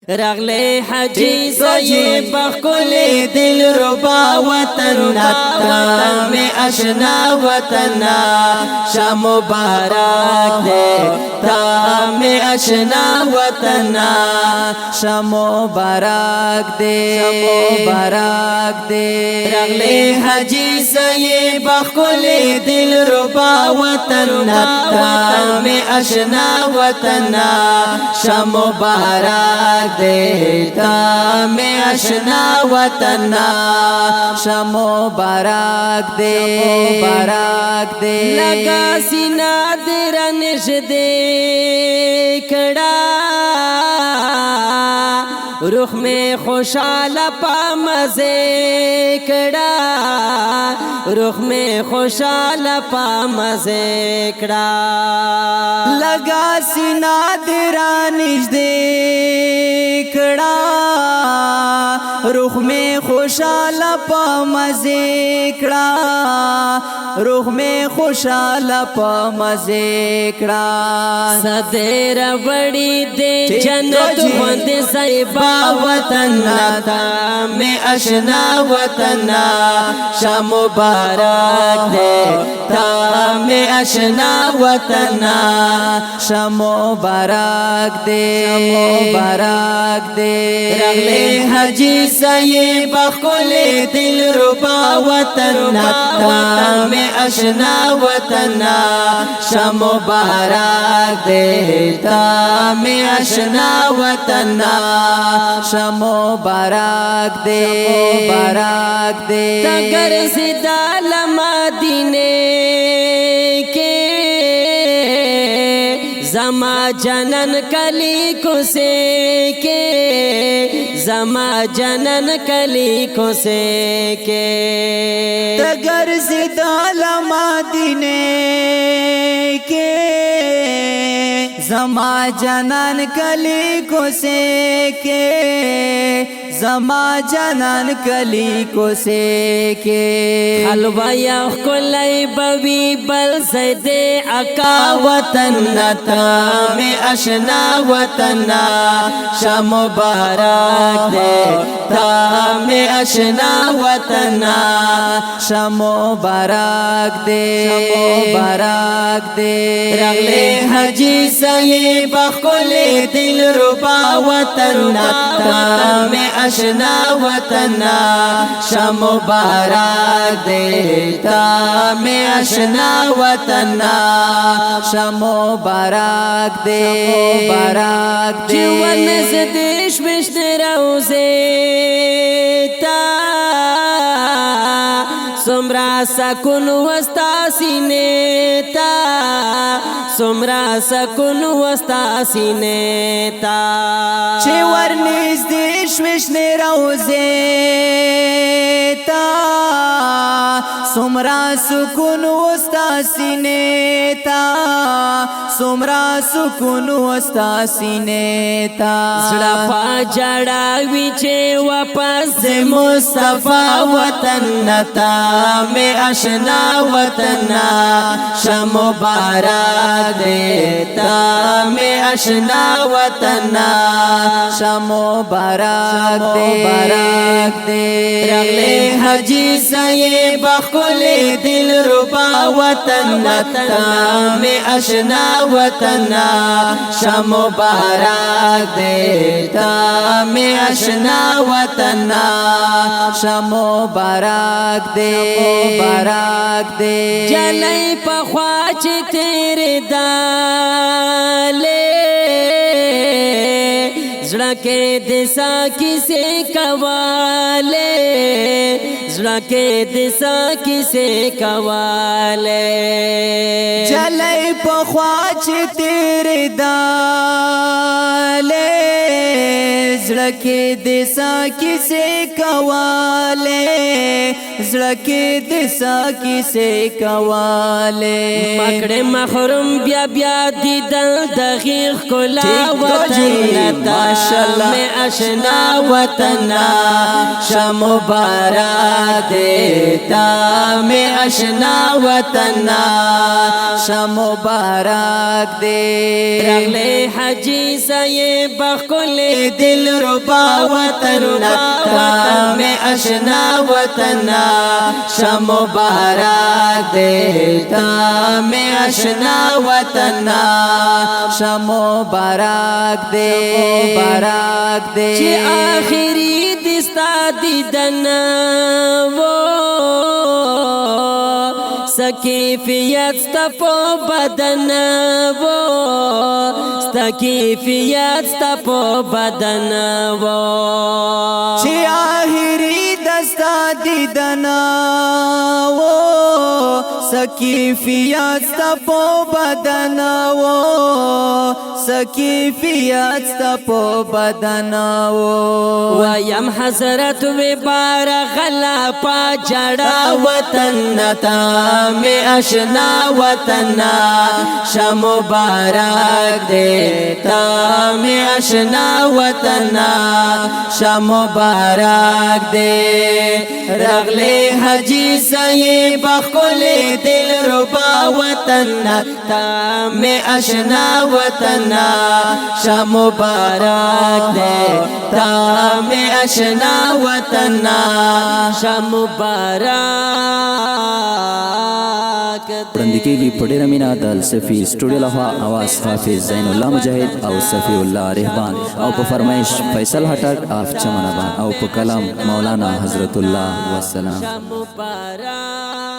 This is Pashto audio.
رغلے حجی سے بخل دل ربا وطن نتا میں اشنا وطن شاہ مبارک دے تا میں اشنا وطن شاہ مبارک دے رغلے حجی سے بخل دل ربا وطن نتا میں اشنا وطن شاہ مبارک دیتا میں اشنا وطن شاہ مبارک دے لگا سینہ تیرا نشدے کھڑا رخ میں خوشحال پا مزے کڑا رخ میں خوشحال پا مزے کڑا لگا سینہ تیرا نشدے کڑا رخ میں خوشحال پا مزے کڑا رخ میں خوشحال پا مزے کڑا صدر بڑی دے جنت خوند صحبہ وطن نتا میں اشنا وطن شاہ مبارک دے تا میں اشنا وطن شاہ مبارک دے رغلے حجی سے بخل دل ربا وطن نتا میں اشنا وطن شاہ مبارک دے تا میں اشنا وطن شاہ مبارک دے تگر زدہ لمدینے کے زما جنن کلی کو سے کے زما جنن کلی کو سے کے تگر زدہ لمدینے کے زما جنن کلی کو سے کے زما جنن کلی کو سے کے حلوہ یا کلی بوی بل زید عقا وطن نتا میں اشنا وطن شاہ مبارک دے تا میں اشنا وطن شاہ مبارک دے رغلے حجی سے بخل دل ربا وطن نتا میں اشنا وطن شاہ مبارک دے تا میں اشنا وطن شاہ مبارک دے جیون زدیش بشن روزے تا سمرا سکون وستا سینے تا سمرا سکون وستا سینے تا چه ورنزدی شوشن روزے تا سمرا سکون وستا سینے تا سمرا سکون وستا سینے تا زڑا پا جڑاوی چے واپس دے مصطفیٰ وطن نتا میں اشنا وطن شاہ مبارک دے تا میں اشنا وطن شاہ مبارک دے رغلے حجی سے بخل دل ربا وطن نتا میں اشنا وطن شاہ مبارک دے تا میں اشنا وطن شاہ مبارک دے جلئی پخواچ تیرے دالے زڑا کے دسا کسے کوالے زڑا کے دسا کسے کوالے جلئی پخواچ تیرے دالے زڑا کے دسا کسے کوالے زڑا کے دسا کسے کوالے مکڑے محروم بیا بیا دیدل دغیق کلا وطن माशाअल्लाह में आशना वतना शाह मुबारक देता में आशना वतना शाह मुबारक दे रगले हाजी साये बखुले दिल रुबा वतना में आशना वतना शाह मुबारक देता में आशना वतना शाह मुबारक दे मुबारक दे कि आखिरी दिस्ता दीदन वो सकीफियत तपो बदन वो सकीफियत तपो बदन वो आखिरी दस्ता दीदना वो सकीफियत तपो बदन वो सकीफियत तपो बदन वो वयम हजरत विबार गला पा जड़ा वतनता में अशना वतना शाह मुबारक देता में अशना वतना शाह मुबारक दे रगले हाजी साये बखुले दिल रुबा वतनता में अशना वतना शाह मुबारक देता में अशना वतना शाह मुबारक रंदिकेली पड़े रमीना दल सफ़ी स्टूडियो लहा आवाज़ हाफिज ज़ैनुल्लाह मुजाहिद और सफ़ीउल्लाह रहमान और पर फरमाइश फैसल हटक आफ चमनाबान और पर कलम मौलाना हज़रतुल्लाह वस्सलाम मुबारक।